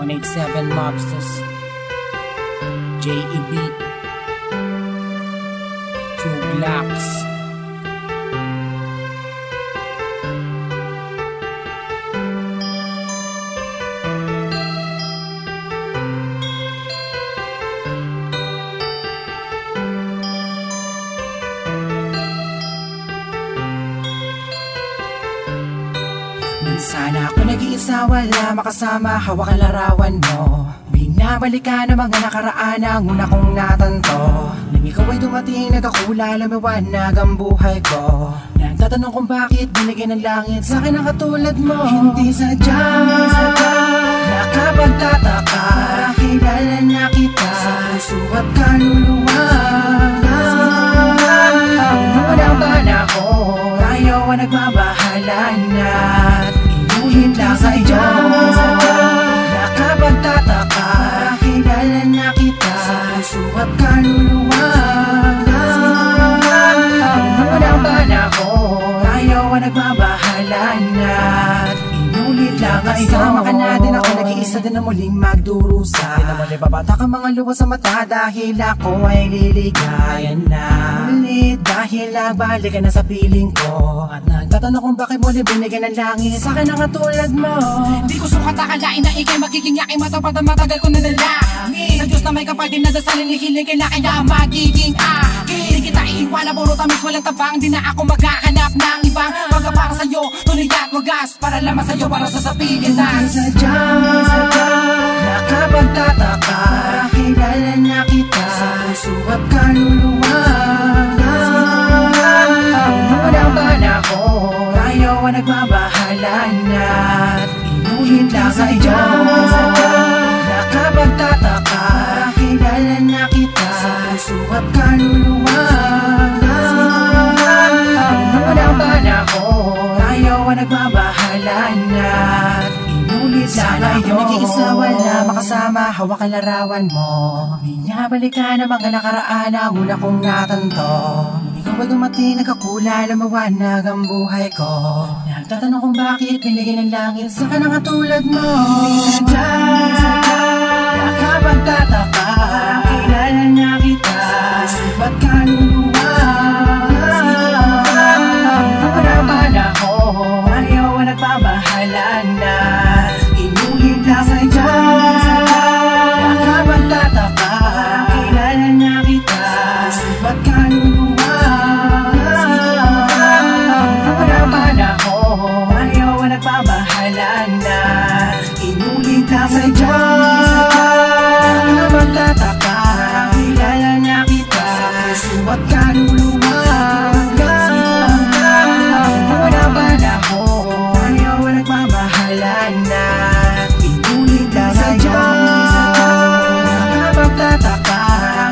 187 Mobsters, JEB, 2 Glocks. Sana ako nag-iisa, wala makasama, hawak ang larawan mo. Binabalikan ang mga nakaraan, ang una kong natanto. Nang ikaw ay dumating, nagkakula, lumiwanag ang buhay ko. Nagtatanong kung bakit binigyan ng langit sa akin ang katulad mo. Hindi sadya, nakapagtataka, kilala na kita sa puso at kaluluwa. Noon ang panahon, tayo ang nagbabahala na inuhin lang sa iyo. Nakapagtataka, kilala na kita sa puso at kaluluwa. Noon ang panahon, tayo ang nagbabahala na inulit lang sa iyo. Kasama ka natin, ako nag-iisa din na muling magdurusa. Di na muli babata ka mga luha sa mata, dahil ako ay liligayan na ulit. Dahil nagbalik ka na sa piling ko, at nagtatanong kung bakit muli binigyan ng langit sa akin ang katulad mo. Di ko sukat akalain na ikay magiging yaking matapad na matagal ko nadalangin. Sa Diyos na may kapal din na dasalin, hihiling kaya kaya magiging akin. Di kita iiwan, puro tamis walang tabang. Di na ako maghahanap ng ibang pagka para sa'yo, tunay at wagas, para lamang sa'yo, para sa sabihin na sadya, nakapagtataka, kilala na kita sa puso at kaluluwa. Noon ang panahon, tayo ang nagbabahala na inuhin lang sa iyo. Nakapagtataka, kilala na kita sa puso at kaluluwa. Noon ang panahon, tayo ang nagbabahala na inulit lang iyo. Nag-iisa, wala makasama, hawak ang larawan mo. Binabalikan ang mga nakaraan, ang una kong natanto. Ikaw ay dumating, nagkakula, lumawanag ang buhay ko. Nagtatanong kung bakit binigyan ng langit sa akin ang katulad mo. Sadya, nakapagtataka, kilala na kita sa puso at kaluluwa. Noon ang panahon, ayaw ang nagbabahala na inulit lang sa iyo. Nakapagtataka, kilala na kita sa puso at kaluluwa. Noon ang panahon, ayaw ang nagbabahala na inulit lang sa iyo. Nakapagtataka, kilala na kita sa puso at kaluluwa. Noon ang panahon, ayaw ang nagbabahala na inulit lang sa iyo. Nakapagtataka,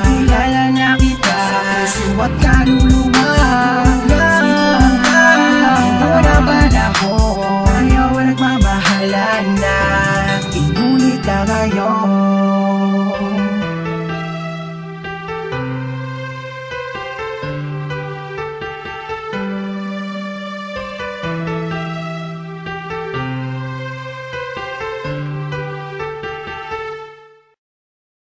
kilala na kita sa puso at kaluluwa.